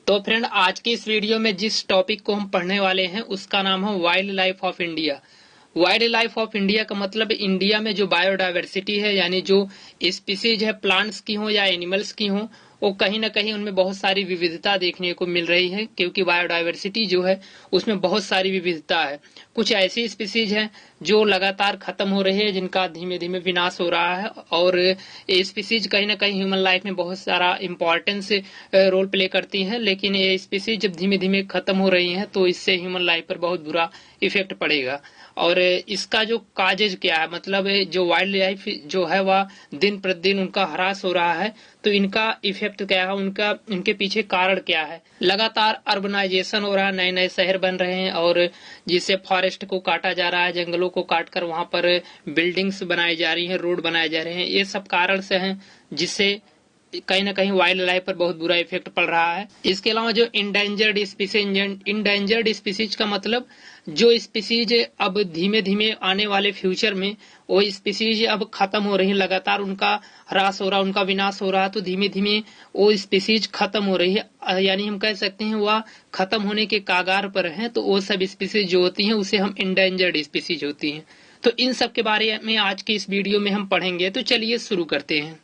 तो फ्रेंड, आज की इस वीडियो में जिस टॉपिक को हम पढ़ने वाले हैं उसका नाम है wild life of India. Wild life of India का मतलब इंडिया में जो बायोडायवर्सिटी है, यानी जो स्पीसीज है, प्लांट्स की हो या एनिमल्स की हो, वो कहीं ना कहीं उनमें बहुत सारी विविधता देखने को मिल रही है, क्योंकि बायोडायवर्सिटी जो है उसमें बहुत सारी विविधता है। कुछ ऐसी स्पीसीज हैं जो लगातार खत्म हो रही है, जिनका धीमे धीमे विनाश हो रहा है, और ये स्पीसीज कहीं ना कहीं ह्यूमन लाइफ में बहुत सारा इंपॉर्टेंस रोल प्ले करती हैं। लेकिन ये स्पीसीज जब धीमे धीमे खत्म हो रही हैं तो इससे ह्यूमन लाइफ पर बहुत बुरा इफेक्ट पड़ेगा। और इसका जो काजेज क्या है, मतलब जो वाइल्ड लाइफ जो है वह दिन प्रतिदिन उनका ह्रास हो रहा है, तो इनका इफेक्ट क्या है, इनके पीछे कारण क्या है। लगातार अर्बनाइजेशन हो रहा है, नए नए शहर बन रहे हैं, और जिससे फॉरेस्ट को काटा जा रहा है, जंगलों को काटकर वहां पर बिल्डिंग्स बनाई जा रही हैं, रोड बनाए जा रहे हैं। ये सब कारण से हैं जिससे कहीं ना कहीं वाइल्ड लाइफ पर बहुत बुरा इफेक्ट पड़ रहा है। इसके अलावा जो इंडेंजर्ड स्पीसीज का मतलब जो स्पीसीज अब धीमे धीमे आने वाले फ्यूचर में वो स्पीसीज अब खत्म हो रही है, लगातार उनका ह्रास हो रहा, उनका विनाश हो रहा, तो धीमे धीमे वो स्पीसीज खत्म हो रही है, यानी हम कह सकते हैं वह खत्म होने के कागार पर है। तो वो सब स्पीसीज जो होती हैं उसे हम इंडेंजर्ड स्पीसीज होती हैं। तो इन सब के बारे में आज की इस वीडियो में हम पढ़ेंगे। तो चलिए शुरू करते हैं।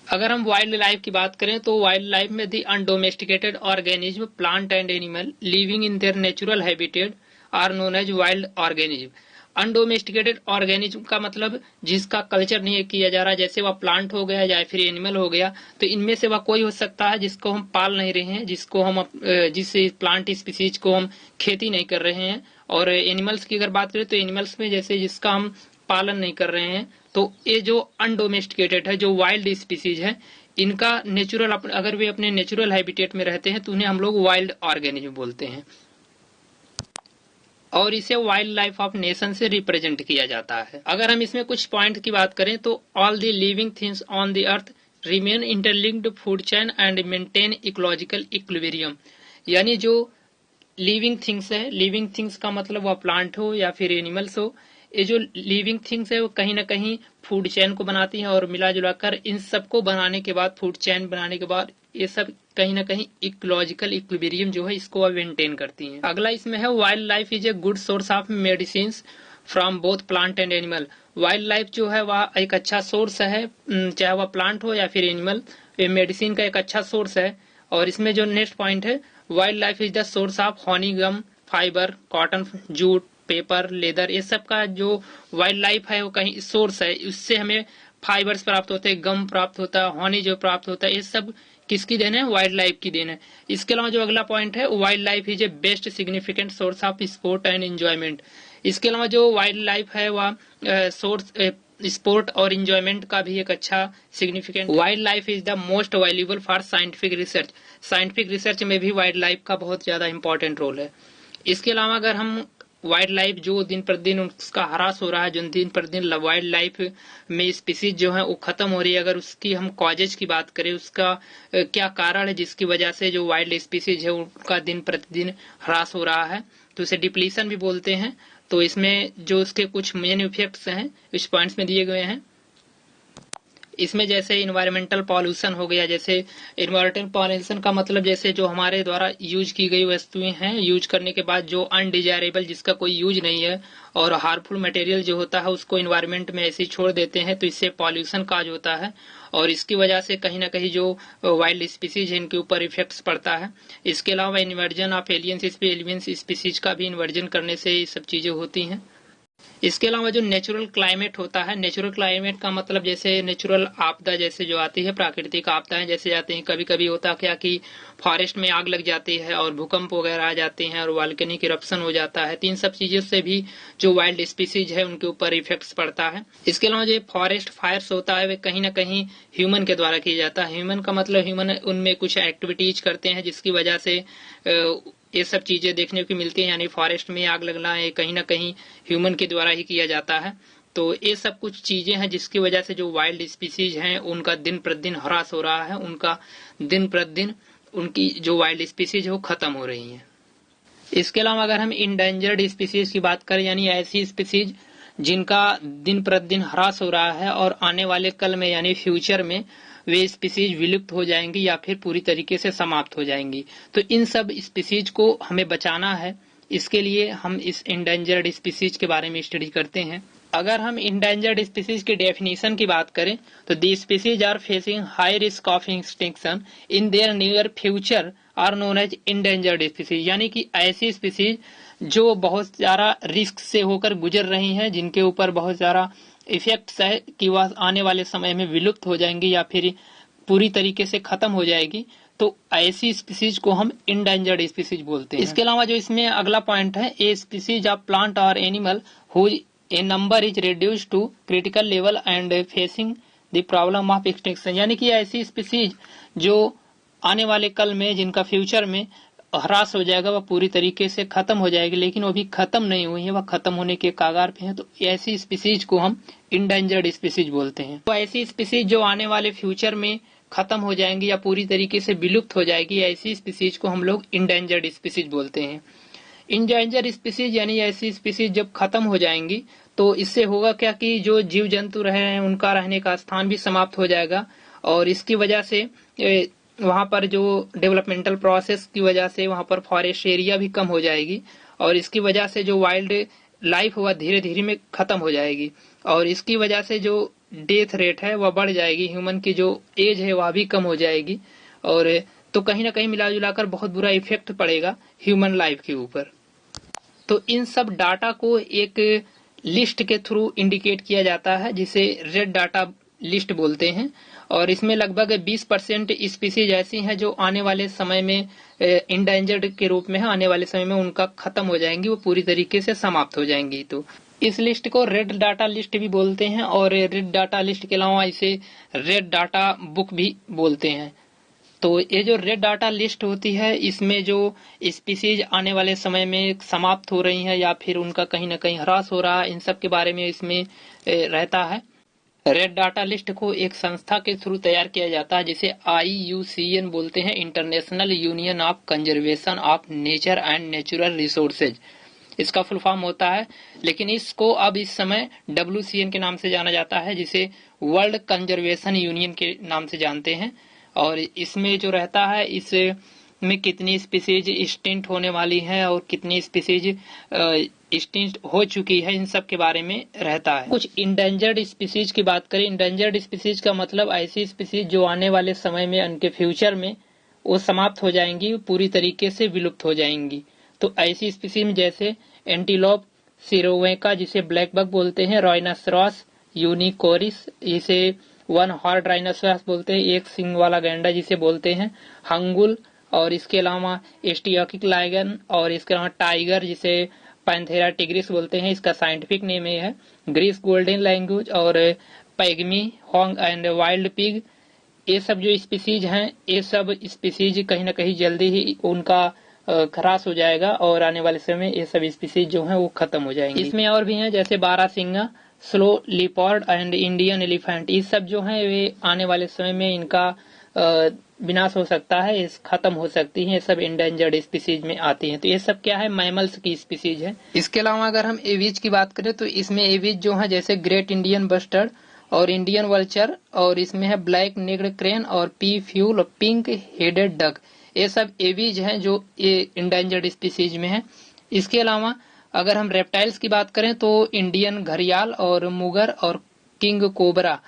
अगर हम वाइल्ड लाइफ की बात करें तो वाइल्ड लाइफ में the undomesticated organism, plant and animal living in their natural habitat are known as wild organism. Undomesticated organism का मतलब जिसका कल्चर नहीं किया जा रहा, जैसे वह प्लांट हो गया या फिर एनिमल हो गया, तो इनमें से वह कोई हो सकता है जिसको हम पाल नहीं रहे हैं, जिस प्लांट स्पीसीज को हम खेती नहीं कर रहे हैं। और एनिमल्स की अगर बात करें तो एनिमल्स में जैसे जिसका हम पालन नहीं कर रहे हैं, तो ये जो अनडोमेस्टिकेटेड है, जो वाइल्ड स्पीसीज है, इनका नेचुरल, अगर वे अपने नेचुरल हैबिटेट में रहते हैं तो उन्हें हम लोग वाइल्ड ऑर्गेनिज्म बोलते हैं, और इसे वाइल्ड लाइफ ऑफ नेशन से रिप्रेजेंट किया जाता है। अगर हम इसमें कुछ पॉइंट की बात करें तो all the living things on the earth remain interlinked food chain and maintain ecological equilibrium. यानी जो लिविंग थिंग्स है, लिविंग थिंग्स का मतलब वह प्लांट हो या फिर एनिमल्स हो, ये जो लिविंग थिंग्स है वो कहीं ना कहीं फूड चेन को बनाती हैं, और मिला जुला कर इन सबको बनाने के बाद, फूड चेन बनाने के बाद, ये सब कहीं ना कहीं इकोलॉजिकल इक्विलिब्रियम जो है इसको अब मेंटेन करती हैं। अगला इसमें है wild life is a good source of medicine from both plant and animal. Wild life जो है वह एक अच्छा सोर्स है, चाहे वह प्लांट हो या फिर एनिमल, ये मेडिसिन का एक अच्छा सोर्स है। और इसमें जो नेक्स्ट पॉइंट है, wild life is the source of honey, gum, fibre, cotton, jute, paper, leather, ये सब का जो वाइल्ड लाइफ है वो कहीं सोर्स है, उससे हमें फाइबर्स प्राप्त होते हैं, गम प्राप्त होता है, हनी जो प्राप्त होता है, ये सब किसकी देन है? वाइल्ड लाइफ की देन है। इसके अलावा जो अगला पॉइंट है, wild life is a best significant source of sport and enjoyment. इसके अलावा जो वाइल्ड लाइफ है वह सोर्स स्पोर्ट और इंजॉयमेंट का भी एक अच्छा significant. Wild life is the most valuable for scientific research. Scientific research में भी वाइल्ड लाइफ का बहुत ज्यादा इंपॉर्टेंट रोल है। इसके अलावा अगर हम वाइल्ड लाइफ जो दिन प्रतिदिन उसका ह्रास हो रहा है, जो दिन प्रतिदिन वाइल्ड लाइफ में स्पीसीज जो है वो खत्म हो रही है, अगर उसकी हम कॉजेज की बात करें, उसका क्या कारण है जिसकी वजह से जो वाइल्ड स्पीसीज है उनका दिन प्रतिदिन ह्रास हो रहा है, तो इसे डिप्लीशन भी बोलते हैं। तो इसमें जो उसके कुछ मेन इफेक्ट्स हैं इस पॉइंट्स में दिए गए हैं। इसमें जैसे इन्वायरमेंटल पॉल्यूशन हो गया, जैसे इन्वायरमेंटल पॉल्यूशन का मतलब जैसे जो हमारे द्वारा यूज की गई वस्तुएं हैं, यूज करने के बाद जो अनडिजायरेबल, जिसका कोई यूज नहीं है, और हार्मफुल मटेरियल जो होता है उसको इन्वायरमेंट में ऐसे ही छोड़ देते हैं, तो इससे पॉल्यूशन काज होता है, और इसकी वजह से कहीं ना कहीं जो वाइल्ड स्पीसीज है इनके ऊपर इफेक्ट्स पड़ता है। इसके अलावा इन्वर्जन ऑफ एलियंस स्पीसीज का भी इन्वर्जन करने से ये सब चीजें होती हैं। इसके अलावा जो नेचुरल क्लाइमेट होता है, नेचुरल क्लाइमेट का मतलब जैसे नेचुरल आपदा जैसे जो आती है, प्राकृतिक आपदाएं जैसे आती हैं, कभी कभी होता क्या कि फॉरेस्ट में आग लग जाती है और भूकंप वगैरह आ जाते हैं और वॉल्केनिक इरप्शन हो जाता है, तो इन सब चीजों से भी जो वाइल्ड स्पीसीज है उनके ऊपर इफेक्ट्स पड़ता है। इसके अलावा जो फॉरेस्ट फायर्स होता है वे कहीं ना कहीं ह्यूमन के द्वारा किया जाता है। ह्यूमन का मतलब ह्यूमन उनमें कुछ एक्टिविटीज करते हैं जिसकी वजह से ये सब चीजें देखने को मिलती हैं, यानी फॉरेस्ट में आग लगना है कहीं ना कहीं ह्यूमन के द्वारा ही किया जाता है। तो ये सब कुछ चीजें हैं जिसकी वजह से जो वाइल्ड स्पीसीज हैं उनका दिन प्रतिदिन ह्रास हो रहा है, उनका दिन प्रतिदिन उनकी जो वाइल्ड स्पीसीज है वो खत्म हो रही है। इसके अलावा अगर हम इंडेंजर्ड स्पीसीज की बात करें, यानी ऐसी स्पीसीज जिनका दिन प्रतिदिन ह्रास हो रहा है और आने वाले कल में यानी फ्यूचर में वे स्पीसीज विलुप्त हो जाएंगी या फिर पूरी तरीके से समाप्त हो जाएंगी। तो इन सब स्पीसीज को हमें बचाना है, इसके लिए हम इस इंडेंजर्ड स्पीसीज के बारे में स्टडी करते हैं। अगर हम इंडेंजर्ड स्पीसीज की डेफिनेशन की बात करें तो the species are facing high risk of extinction in their near future are known as endangered species, यानी कि ऐसी स्पीसीज जो बहुत ज्यादा रिस्क से होकर गुजर रही हैं, जिनके ऊपर बहुत ज्यादा इफेक्ट्स है कि वह आने वाले समय में विलुप्त हो जाएंगी या फिर पूरी तरीके से खत्म हो जाएगी, तो ऐसी स्पीसीज को हम इंडेंजर्ड स्पीसीज बोलते हैं। इसके अलावा जो इसमें अगला पॉइंट है, ए स्पीसीज ऑफ प्लांट और animal whose a number is reduced to critical level and facing the problem of extinction, यानी कि ऐसी स्पीसीज जो आने वाले कल में, जिनका फ्यूचर में ह्रास हो जाएगा, वह पूरी तरीके से खत्म हो जाएगी, लेकिन वो भी खत्म नहीं हुई है, वह खत्म होने के कागार पे है, तो ऐसी स्पीसीज को हम इंडेंजर्ड स्पीसीज बोलते हैं। तो ऐसी स्पीसीज जो आने वाले फ्यूचर में खत्म हो जाएंगी या पूरी तरीके से विलुप्त हो जाएगी, ऐसी स्पीसीज को हम लोग इंडेंजर्ड स्पीसीज बोलते हैं। इंडेंजर्ड स्पीसीज यानी ऐसी स्पीसीज जब खत्म हो जाएंगी तो इससे होगा क्या कि जो जीव जंतु रहे हैं उनका रहने का स्थान भी समाप्त हो जाएगा, और इसकी वजह से वहां पर जो डेवलपमेंटल प्रोसेस की वजह से वहां पर फॉरेस्ट एरिया भी कम हो जाएगी, और इसकी वजह से जो वाइल्ड लाइफ वह धीरे धीरे में खत्म हो जाएगी, और इसकी वजह से जो डेथ रेट है वह बढ़ जाएगी, ह्यूमन की जो एज है वह भी कम हो जाएगी, और तो कहीं ना कहीं मिला जुलाकर बहुत बुरा इफेक्ट पड़ेगा ह्यूमन लाइफ के ऊपर। तो इन सब डाटा को एक लिस्ट के थ्रू इंडिकेट किया जाता है, जिसे रेड डाटा लिस्ट बोलते हैं, और इसमें लगभग 20% स्पीसीज ऐसी हैं जो आने वाले समय में इंडेंजर्ड के रूप में है, आने वाले समय में उनका खत्म हो जाएंगी, वो पूरी तरीके से समाप्त हो जाएंगी। तो इस लिस्ट को रेड डाटा लिस्ट भी बोलते हैं, और रेड डाटा लिस्ट के अलावा इसे रेड डाटा बुक भी बोलते हैं। तो ये जो रेड डाटा लिस्ट होती है, इसमें जो स्पीसीज आने वाले समय में समाप्त हो रही हैं या फिर उनका कहीं ना कहीं ह्रास हो रहा है, इन सब के बारे में इसमें रहता है। रेड डाटा लिस्ट को एक संस्था के थ्रू तैयार किया जाता है, जिसे IUCN बोलते हैं, international union of conservation of nature and natural resources, इसका फुल फॉर्म होता है। लेकिन इसको अब इस समय WCN के नाम से जाना जाता है, जिसे वर्ल्ड कंजर्वेशन यूनियन के नाम से जानते हैं। और इसमें जो रहता है, इसमें कितनी स्पीसीज एक्सटिंक्ट होने वाली है और कितनी स्पीसीज एक्सटिंक्ट हो चुकी है, इन सब के बारे में रहता है। कुछ इंडेंजर्ड स्पीसीज की बात करें, इंडेंजर्ड स्पीसीज का मतलब ऐसी स्पीसीज जो आने वाले समय में, उनके फ्यूचर में वो समाप्त हो जाएंगी, पूरी तरीके से विलुप्त हो जाएंगी। तो ऐसी स्पीसीज में जैसे एंटीलोप सिरोवेका, जिसे ब्लैक बक बोलते हैं, राइनोसेरॉस यूनिकोरिस, जिसे वन हॉर्न राइनोसेरॉस बोलते हैं, एक सिंग वाला गैंडा जिसे बोलते हैं, हंगुल, और इसके अलावा एस्टियोकिक लाइगन, और इसके अलावा टाइगर जिसे पैंथेरा टिग्रिस बोलते हैं, इसका साइंटिफिक नेम ये है, ग्रीस गोल्डन लैंग्वेज, और पैगमी हॉन्ग एंड वाइल्ड पिग। ये सब जो स्पीसीज हैं, ये सब स्पीसीज कहीं ना कहीं जल्दी ही उनका ह्रास हो जाएगा, और आने वाले समय में ये सब स्पीसीज जो हैं वो खत्म हो जाएंगी। इसमें और भी हैं, जैसे barasingha, slow leopard and Indian elephant, ये सब जो हैं वे आने वाले समय में इनका विनाश हो सकता है, खत्म हो सकती हैं, सब इंडेंजर्ड स्पीसीज में आती हैं। तो ये सब क्या है, मैमल्स की स्पीसीज है। इसके अलावा अगर हम एविज की बात करें तो इसमें एविज जो है जैसे ग्रेट इंडियन बस्टर्ड और इंडियन वल्चर, और इसमें है ब्लैक नेक्ड क्रेन और पी फ्यूल और पिंक हेडेड डक, ये सब एविज हैं जो ये इंडेंजर्ड स्पीसीज में है। इसके अलावा अगर हम रेप्टाइल्स की बात करें तो इंडियन घड़ियाल और मुगर और किंग कोबरा,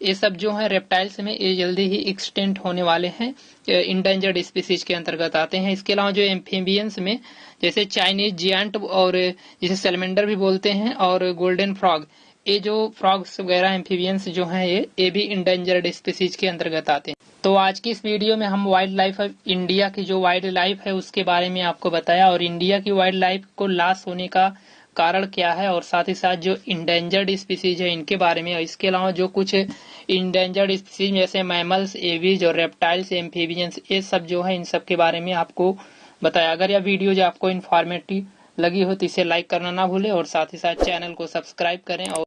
ये सब जो है रेप्टाइल्स में ये जल्दी ही एक्सटिंक्ट होने वाले हैं, इंडेंजर्ड स्पीसीज के अंतर्गत आते हैं। इसके अलावा जो एम्फीबियंस में जैसे चाइनीज जियांट, और जिसे सैलमेंडर भी बोलते हैं, और गोल्डन फ्रॉग, ये जो फ्रॉग्स वगैरह एम्फीबियंस जो हैं ये भी इंडेंजर्ड स्पीसीज के अंतर्गत आते हैं। तो आज की इस वीडियो में हम वाइल्ड लाइफ ऑफ इंडिया की जो वाइल्ड लाइफ है उसके बारे में आपको बताया, और इंडिया की वाइल्ड लाइफ को लॉस होने का कारण क्या है, और साथ ही साथ जो इंडेंजर्ड स्पीसीज है इनके बारे में। और इसके अलावा जो कुछ इंडेंजर्ड स्पीसीज जैसे मैमल्स, एविज और रेप्टाइल्स, एम्फीबियंस, ये सब जो है इन सब के बारे में आपको बताया। अगर यह वीडियो जो आपको इन्फॉर्मेटिव लगी हो तो इसे लाइक करना ना भूलें, और साथ ही साथ चैनल को सब्सक्राइब करें। और